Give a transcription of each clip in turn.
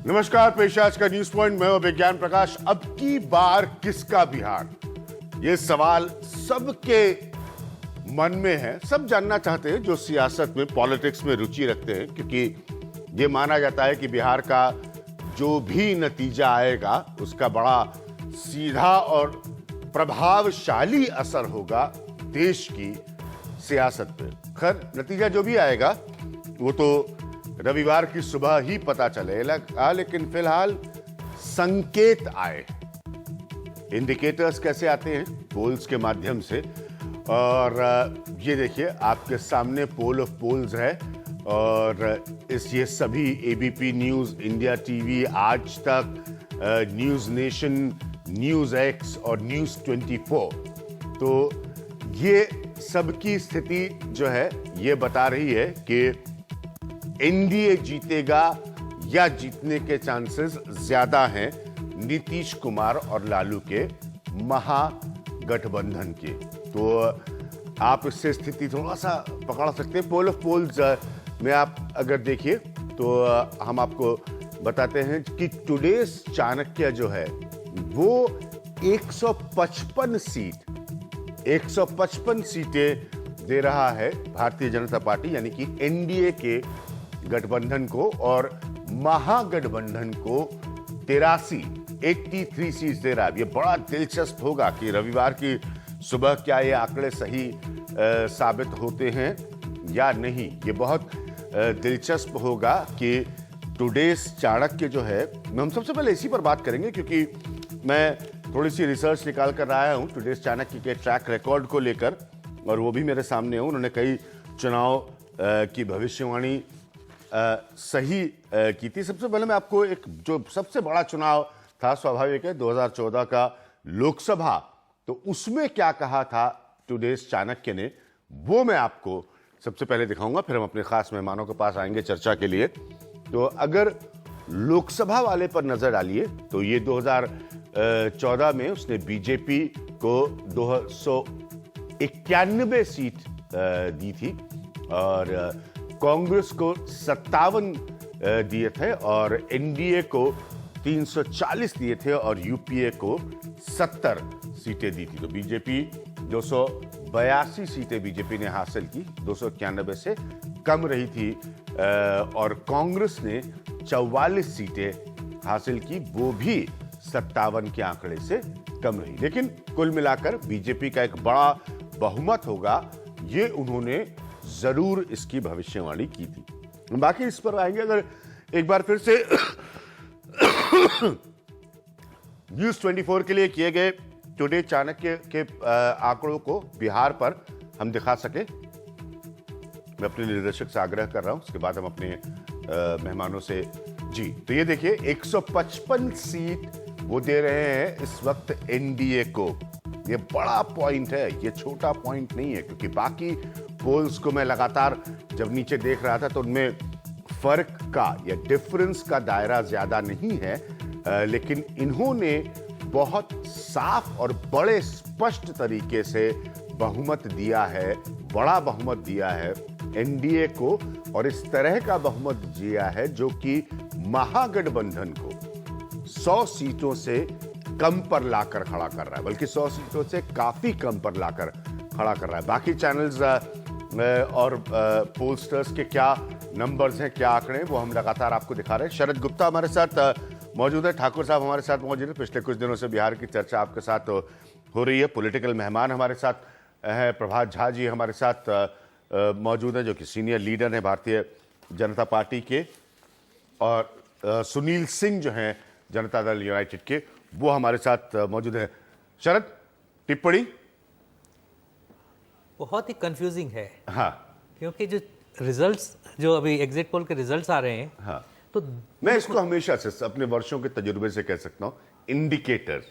नमस्कार, पेश आज का न्यूज पॉइंट। मैं हूं विज्ञान प्रकाश। अब की बार किसका बिहार, ये सवाल सबके मन में है। सब जानना चाहते हैं जो सियासत में, पॉलिटिक्स में रुचि रखते हैं, क्योंकि ये माना जाता है कि बिहार का जो भी नतीजा आएगा उसका बड़ा सीधा और प्रभावशाली असर होगा देश की सियासत पे। खैर, नतीजा जो भी आएगा वो तो रविवार की सुबह ही पता चलेगा, लेकिन फिलहाल संकेत आए। इंडिकेटर्स कैसे आते हैं? पोल्स के माध्यम से। और ये देखिए, आपके सामने पोल ऑफ पोल्स है और ये सभी एबीपी न्यूज, इंडिया टीवी, आज तक, न्यूज नेशन, न्यूज एक्स और न्यूज 24। तो ये सबकी स्थिति जो है ये बता रही है कि एनडीए जीतेगा या जीतने के चांसेस ज्यादा हैं नीतीश कुमार और लालू के महागठबंधन के। तो आप इससे स्थिति थोड़ा सा पकड़ सकते हैं। पोल ऑफ पोल्स में आप अगर देखिए तो हम आपको बताते हैं कि टुडेस चाणक्य जो है वो 155 सीटें दे रहा है भारतीय जनता पार्टी, यानी कि एनडीए के गठबंधन को, और महागठबंधन को 83 सीट्स दे रहा है। ये बड़ा दिलचस्प होगा कि रविवार की सुबह क्या ये आंकड़े सही साबित होते हैं या नहीं। ये बहुत दिलचस्प होगा कि टुडेस चाणक्य जो है, हम सबसे पहले इसी पर बात करेंगे क्योंकि मैं थोड़ी सी रिसर्च निकाल कर आया हूं टुडेस चाणक्य के ट्रैक रिकॉर्ड को लेकर, और वो भी मेरे सामने है। उन्होंने कई चुनाव की भविष्यवाणी सही की थी। सबसे पहले मैं आपको एक जो सबसे बड़ा चुनाव था, स्वाभाविक है, 2014 का लोकसभा, तो उसमें क्या कहा था टुडेस चाणक्य ने, वो मैं आपको सबसे पहले दिखाऊंगा। फिर हम अपने खास मेहमानों के पास आएंगे चर्चा के लिए। तो अगर लोकसभा वाले पर नजर डालिए तो ये 2014 में उसने बीजेपी को 291 सीट दी थी और कांग्रेस को 57 दिए थे और एनडीए को 340 दिए थे और यूपीए को 70 सीटें दी थी। तो बीजेपी 282 सीटें बीजेपी ने हासिल की, 291 से कम रही थी, और कांग्रेस ने 44 सीटें हासिल की, वो भी 57 के आंकड़े से कम रही। लेकिन कुल मिलाकर बीजेपी का एक बड़ा बहुमत होगा, ये उन्होंने जरूर इसकी भविष्यवाणी की थी। बाकी इस पर आएंगे। अगर एक बार फिर से न्यूज 24 के लिए किए गए टुडे चाणक्य के आंकड़ों को बिहार पर हम दिखा सके, मैं अपने निर्देशक से आग्रह कर रहा हूं। उसके बाद हम अपने मेहमानों से जी। तो ये देखिए, 155 सीट वो दे रहे हैं इस वक्त एनडीए को। ये बड़ा पॉइंट है, ये छोटा पॉइंट नहीं है, क्योंकि बाकी पोल्स को मैं लगातार जब नीचे देख रहा था तो उनमें फर्क का या डिफरेंस का दायरा ज्यादा नहीं है, लेकिन इन्होंने बहुत साफ और बड़े स्पष्ट तरीके से बहुमत दिया है, बड़ा बहुमत दिया है एनडीए को, और इस तरह का बहुमत दिया है जो कि महागठबंधन को 100 सीटों से कम पर लाकर खड़ा कर रहा है, बल्कि 100 सीटों से काफी कम पर लाकर खड़ा कर रहा है। बाकी चैनल्स और पोलस्टर्स के क्या नंबर्स हैं, क्या आंकड़े हैं, वो हम लगातार आपको दिखा रहे हैं। शरद गुप्ता हमारे साथ मौजूद है, ठाकुर साहब हमारे साथ मौजूद है। पिछले कुछ दिनों से बिहार की चर्चा आपके साथ हो रही है। पॉलिटिकल मेहमान हमारे साथ हैं, प्रभात झा जी हमारे साथ मौजूद हैं जो कि सीनियर लीडर हैं भारतीय जनता पार्टी के, और सुनील सिंह जो हैं जनता दल यूनाइटेड के, वो हमारे साथ मौजूद हैं। शरद, टिप्पणी? बहुत ही कंफ्यूजिंग है। हाँ, क्योंकि जो रिजल्ट्स, जो अभी एग्जिट पोल के रिजल्ट्स आ रहे हैं, हाँ, तो मैं इसको हमेशा से अपने वर्षों के तजुर्बे से कह सकता हूँ, इंडिकेटर,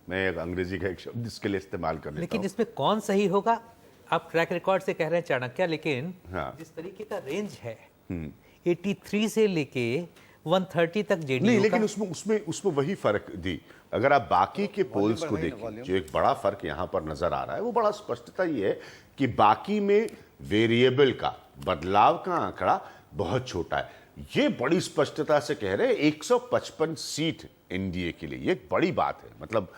मैं अंग्रेजी का एक शब्द इसके लिए इस्तेमाल कर लेता हूं। लेकिन इसमें कौन सही होगा? आप ट्रैक रिकॉर्ड से कह रहे हैं चाणक्य, लेकिन हाँ, जिस तरीके का रेंज है 83 से लेके 130 तक जेडीयू नहीं, लेकिन उसमें वही फर्क दी। अगर आप बाकी के पोल्स को देखें, जो एक बड़ा फर्क यहां पर नजर आ रहा है वो बड़ा स्पष्टता ये है कि बाकी में वेरिएबल का, बदलाव का आंकड़ा बहुत छोटा है। ये बड़ी स्पष्टता से कह रहे हैं 155 सीट एनडीए के लिए, ये एक बड़ी बात है। मतलब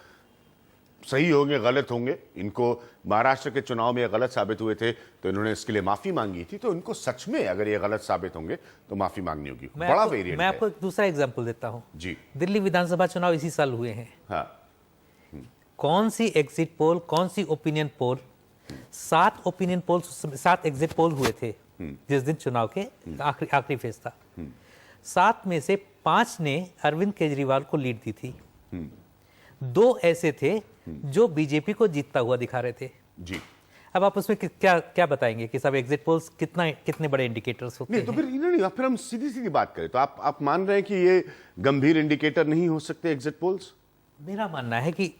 सही होंगे गलत होंगे, इनको महाराष्ट्र के चुनाव में ये गलत साबित हुए थे तो इन्होंने इसके लिए माफी मांगी थी, तो इनको सच में अगर ये गलत साबित होंगे तो माफी मांगनी होगी। बड़ा वेरिएंट मैं है। आपको एक दूसरा एग्जांपल देता हूं जी दिल्ली विधानसभा चुनाव इसी साल हुए हैं। हाँ कौन सी एग्जिट पोल, कौन सी opinion poll, 7 opinion poll, 7 exit poll हुए थे जिस दिन चुनाव के आखिरी फेज था। 7 में से 5 ने अरविंद केजरीवाल को लीड दी थी। 2 ऐसे थे जो बीजेपी को जीतता हुआ दिखा रहे थे। जी अब आप उसमें क्या क्या बताएंगे कि सब एग्जिट पोल्स कितने बड़े इंडिकेटर्स होते नहीं, तो हैं? फिर हम सीधी सीधी बात करें तो आप मान रहे हैं कि ये गंभीर इंडिकेटर नहीं हो सकते एग्जिट पोल्स? मेरा मानना है कि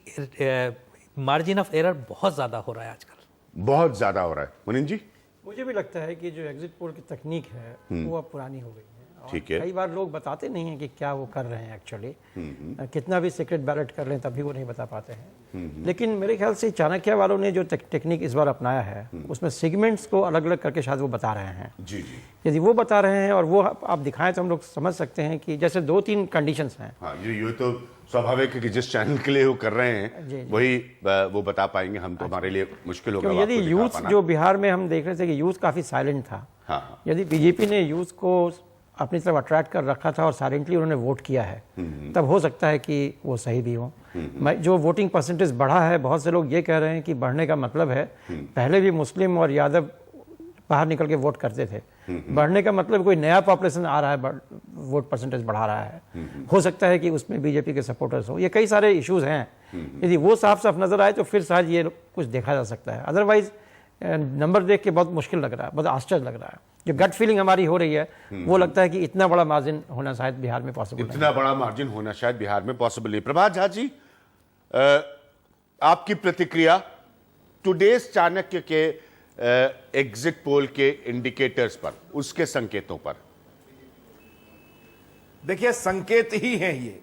मार्जिन ऑफ एरर बहुत ज्यादा हो रहा है आजकल, बहुत ज्यादा हो रहा है। मुनीन जी? मुझे भी लगता है कि जो एग्जिट पोल की तकनीक है वो अब पुरानी हो गई है। और ठीक है। कई बार लोग बताते नहीं हैं कि क्या वो कर रहे हैं एक्चुअली। कितना भी सीक्रेट बैलेट कर लें तभी वो नहीं बता पाते हैं। लेकिन मेरे ख्याल से चाणक्य वालों ने जो टेक्निक इस बार अपनाया है उसमें सेगमेंट्स को अलग अलग करके शायद वो बता रहे हैं। जी जी यदि वो बता रहे हैं और वो आप दिखाएं तो हम लोग समझ सकते हैं कि जैसे 2-3 कंडीशंस हैं। हाँ, ये तो स्वाभाविक है कि जिस चैनल के लिए वो कर रहे हैं जी। वही वो बता पाएंगे। हम तो हमारे लिए मुश्किल होगा। क्योंकि यदि आपको दिखा यूथ पाना। जो बिहार में हम देख रहे थे कि यूथ काफ़ी साइलेंट था। हाँ यदि बीजेपी ने यूथ को अपनी तरफ अट्रैक्ट कर रखा था और साइलेंटली उन्होंने वोट किया है तब हो सकता है कि वो सही भी हो। जो वोटिंग परसेंटेज बढ़ा है, बहुत से लोग ये कह रहे हैं कि बढ़ने का मतलब है पहले भी मुस्लिम और यादव बाहर निकल के वोट करते थे, बढ़ने का मतलब कोई नया पॉपुलेशन आ रहा है, वोट परसेंटेज बढ़ा रहा है। हो सकता है कि उसमें बीजेपी के सपोर्टर्स हो। ये कई सारे इश्यूज हैं। यदि वो साफ साफ नजर आए तो फिर शायद ये कुछ देखा जा सकता है। अदरवाइज नंबर देख के बहुत मुश्किल लग रहा है, बहुत आश्चर्य लग रहा है। जो गट फीलिंग हमारी हो रही है वो लगता है कि इतना बड़ा मार्जिन होना शायद बिहार में पॉसिबल नहीं। इतना बड़ा मार्जिन होना शायद बिहार में पॉसिबल नहीं। प्रभात झा जी, आपकी प्रतिक्रिया टुडेज चाणक्य के एग्जिट पोल के इंडिकेटर्स पर, उसके संकेतों पर? देखिए, संकेत ही है ये,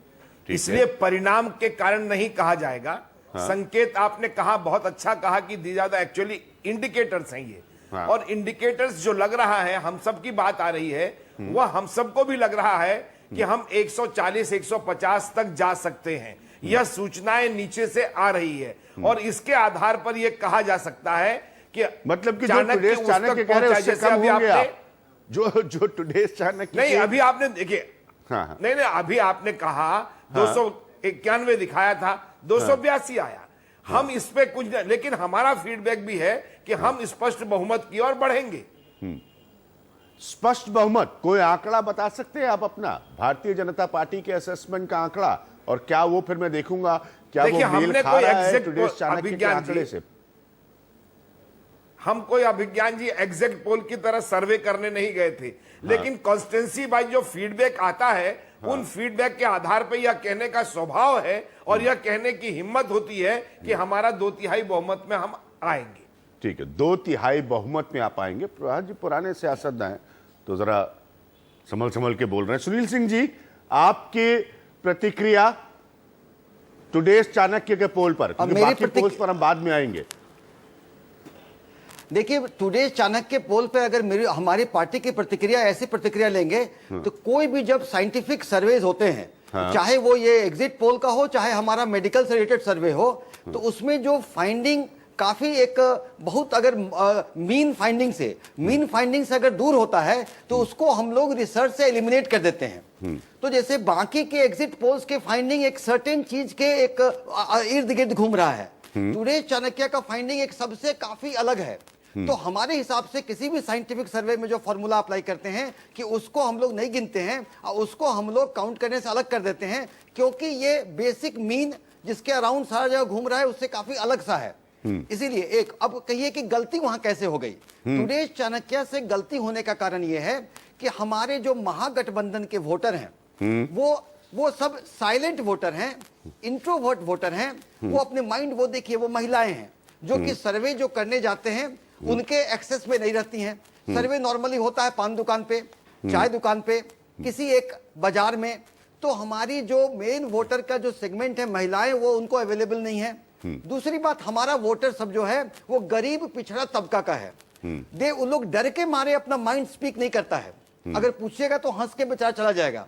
इसलिए परिणाम के कारण नहीं कहा जाएगा। संकेत आपने कहा, बहुत अच्छा कहा कि दी ज्यादा एक्चुअली इंडिकेटर्स हैं ये। और इंडिकेटर्स जो लग रहा है, हम सब की बात आ रही है, वह हम सबको भी लग रहा है कि हम 140-150 तक जा सकते हैं। यह सूचनाएं नीचे से आ रही है और इसके आधार पर यह कहा जा सकता है कि मतलब कि जो टुडेज चाणक्य कह रहे हैं उससे कम होंगे आप? जो टुडेज चाणक्य नहीं, अभी आपने देखिए, हाँ। नहीं, अभी आपने कहा 291 दिखाया था, 282 आया। हम इस पे कुछ नहीं, लेकिन हमारा फीडबैक भी है कि हम स्पष्ट बहुमत की ओर बढ़ेंगे। स्पष्ट बहुमत, कोई आंकड़ा बता सकते हैं आप अपना, भारतीय जनता पार्टी के असेसमेंट का आंकड़ा? और क्या वो फिर मैं देखूंगा क्या वो मेल खा रहा है टुडेज चाणक्य के आंकड़े से? हम कोई अभिज्ञान जी एग्जैक्ट पोल की तरह सर्वे करने नहीं गए थे, लेकिन कॉन्स्टेंसी वाइज जो फीडबैक आता है उन फीडबैक के आधार पर यह कहने का स्वभाव है और यह कहने की हिम्मत होती है कि हमारा 2/3 बहुमत में हम आएंगे। ठीक है, 2/3 बहुमत में आप आएंगे। प्रभात जी पुराने सियासतदान हैं तो जरा संभल के बोल रहे हैं। सुनील सिंह जी, आपकी प्रतिक्रिया टुडेज चाणक्य के पोल पर, क्योंकि बाकी पोल्स पर हम बाद में आएंगे। देखिए, टुडे चाणक्य पोल पे अगर हमारी पार्टी की प्रतिक्रिया, ऐसी प्रतिक्रिया लेंगे तो कोई भी जब साइंटिफिक सर्वेज होते हैं, चाहे वो ये एग्जिट पोल का हो चाहे हमारा मेडिकल से रिलेटेड सर्वे हो, तो उसमें जो फाइंडिंग काफी एक बहुत अगर मीन फाइंडिंग से अगर दूर होता है तो उसको हम लोग रिसर्च से एलिमिनेट कर देते हैं। तो जैसे बाकी के एग्जिट पोल्स के फाइंडिंग एक सर्टेन चीज के एक इर्द गिर्द घूम रहा है, टुडे चाणक्य का फाइंडिंग एक सबसे काफी अलग है। तो हमारे हिसाब से किसी भी साइंटिफिक सर्वे में जो फॉर्मूला अप्लाई करते हैं कि उसको हम लोग नहीं गिनते हैं और उसको हम लोग काउंट करने से अलग कर देते हैं, क्योंकि ये बेसिक मीन जिसके अराउंड सारा जगह घूम रहा है उससे काफी अलग सा है। इसीलिए एक, अब कहिए कि गलती वहां कैसे हो गई? टुडे चाणक्य से गलती होने का कारण यह है कि हमारे जो महागठबंधन के वोटर हैं वो सब साइलेंट वोटर हैं, इंट्रोवर्ट वोटर हैं। वो अपने माइंड, वो देखिए, वो महिलाएं हैं जो कि सर्वे जो करने जाते हैं उनके एक्सेस में नहीं रहती हैं। सर्वे नॉर्मली होता है पान दुकान पे, चाय दुकान पे, किसी एक बाजार में। तो हमारी जो मेन वोटर का जो सेगमेंट है महिलाएं, वो उनको अवेलेबल नहीं है। दूसरी बात, हमारा वोटर सब जो है वो गरीब पिछड़ा तबका का है। उन लोग डर के मारे अपना माइंड स्पीक नहीं करता है। अगर पूछिएगा तो हंस के बेचारा चला जाएगा।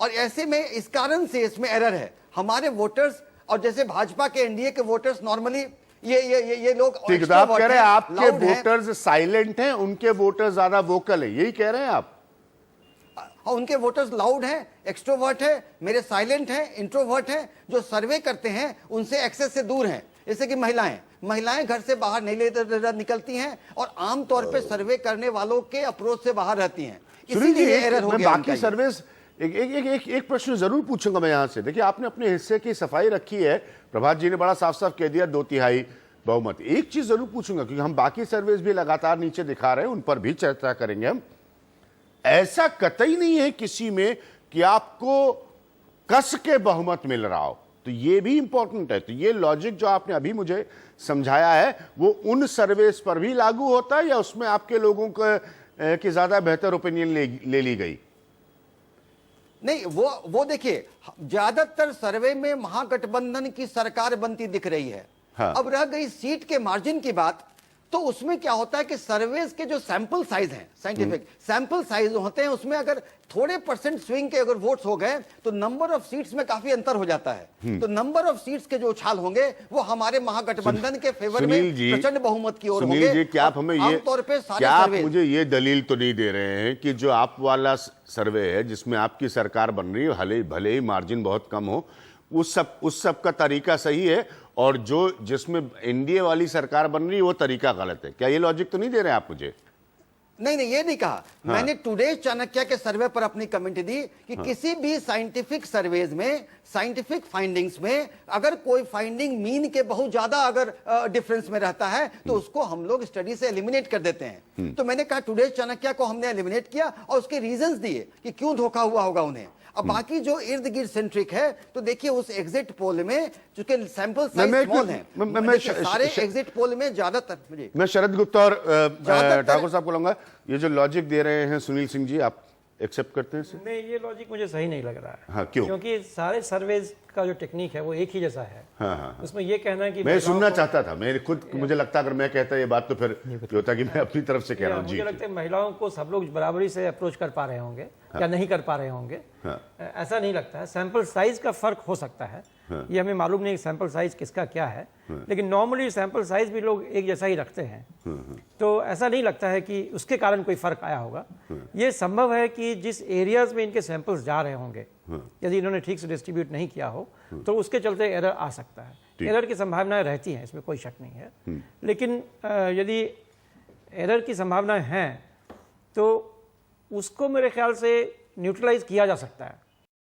और ऐसे में इस कारण से इसमें एरर है। हमारे वोटर्स और जैसे भाजपा के एनडीए के वोटर्स नॉर्मली ये लोग ठीक है, आप कह रहे हैं आपके loud हैं। वोटर्स साइलेंट हैं, उनके वोटर्स ज्यादा वोकल है, यही कह रहे हैं आप? और उनके वोटर्स लाउड हैं, एक्सट्रोवर्ट है, मेरे साइलेंट हैं, इंट्रोवर्ट हैं। जो सर्वे करते हैं उनसे एक्सेस से दूर हैं, जैसे कि महिलाएं घर से बाहर नहीं निकलती हैं और आमतौर पे सर्वे करने वालों के अप्रोच से बाहर रहती हैं। इसीलिए एरर हो मैं गया बाकी सर्विस एक प्रश्न जरूर पूछूंगा मैं यहां से। देखिए, आपने अपने हिस्से की सफाई रखी है, प्रभात जी ने बड़ा साफ साफ कह दिया 2/3 बहुमत। एक चीज जरूर पूछूंगा, क्योंकि हम बाकी सर्विस भी लगातार नीचे दिखा रहे हैं, उन पर भी चर्चा करेंगे हम। ऐसा कतई नहीं है किसी में कि आपको कस के बहुमत मिल रहा हो, तो ये भी इंपॉर्टेंट है। तो ये लॉजिक जो आपने अभी मुझे समझाया है वो उन सर्वेस पर भी लागू होता है, या उसमें आपके लोगों की ज्यादा बेहतर ओपिनियन ले ली गई? नहीं, वो देखिए, ज्यादातर सर्वे में महागठबंधन की सरकार बनती दिख रही है। हाँ। अब रह गई सीट के मार्जिन की बात, तो उसमें क्या होता है कि सर्वेज के जो सैंपल साइज हैं, साइंटिफिक सैंपल साइज होते हैं, उसमें अगर थोड़े परसेंट स्विंग के अगर वोट्स हो गए तो नंबर ऑफ सीट्स में काफी अंतर हो जाता है। तो नंबर ऑफ सीट्स के जो उछाल होंगे वो हमारे महागठबंधन के फेवर में प्रचंड बहुमत की ओर होंगे। जी, क्या आप हमें ये आमतौर पे सारे क्या आप सर्वे मुझे ये दलील तो नहीं दे रहे हैं कि जो आप वाला सर्वे है जिसमें आपकी सरकार बन रही है, भले ही मार्जिन बहुत कम हो, उस सब का तरीका सही है, और जो जिसमें एनडीए वाली सरकार बन रही है वो तरीका गलत है? क्या ये लॉजिक तो नहीं दे रहे आप मुझे? नहीं, ये नहीं कहा। मैंने टुडे चाणक्य के सर्वे पर अपनी कमेंट दी कि किसी भी साइंटिफिक सर्वेज में, साइंटिफिक फाइंडिंग्स में अगर कोई फाइंडिंग मीन के बहुत ज्यादा अगर डिफरेंस में रहता है तो उसको हम लोग स्टडी से एलिमिनेट कर देते हैं। तो मैंने कहा टुडे चाणक्य को हमने एलिमिनेट किया और उसके रीजंस दिए कि क्यों धोखा हुआ होगा उन्हें। अब बाकी जो इर्द गिर्द सेंट्रिक है, तो देखिए उस एग्जिट पोल में चूंकि सैंपल साइज स्मॉल है, सारे एग्जिट पोल में ज्यादातर। मैं शरद गुप्ता और ठाकुर साहब को लूंगा। ये जो लॉजिक दे रहे हैं सुनील सिंह जी, आप एक्सेप्ट करते हैं इसे? नहीं, ये लॉजिक मुझे सही नहीं लग रहा है। हाँ, क्यों? क्योंकि सारे सर्वेज का जो टेक्निक है वो एक ही जैसा है। हाँ। उसमें ये कहना है कि मैं सुनना चाहता था, मैं खुद मुझे लगता अगर मैं कहता ये बात तो फिर ये होता कि मैं अपनी तरफ से कह रहा हूँ। मुझे लगता है महिलाओं को सब लोग बराबरी से अप्रोच कर पा रहे होंगे या नहीं कर पा रहे होंगे, ऐसा नहीं लगता है। सैंपल साइज का फर्क हो सकता है, ये हमें मालूम नहीं सैंपल साइज किसका क्या है, लेकिन नॉर्मली सैंपल साइज भी लोग एक जैसा ही रखते हैं, तो ऐसा नहीं लगता है कि उसके कारण कोई फर्क आया होगा। ये संभव है कि जिस एरियाज में इनके सैंपल्स जा रहे होंगे, यदि इन्होंने ठीक से डिस्ट्रीब्यूट नहीं किया हो तो उसके चलते एरर आ सकता है। एरर की संभावनाएं रहती हैं, इसमें कोई शक नहीं है, लेकिन यदि एरर की संभावनाएं हैं तो उसको मेरे ख्याल से न्यूट्रलाइज किया जा सकता है।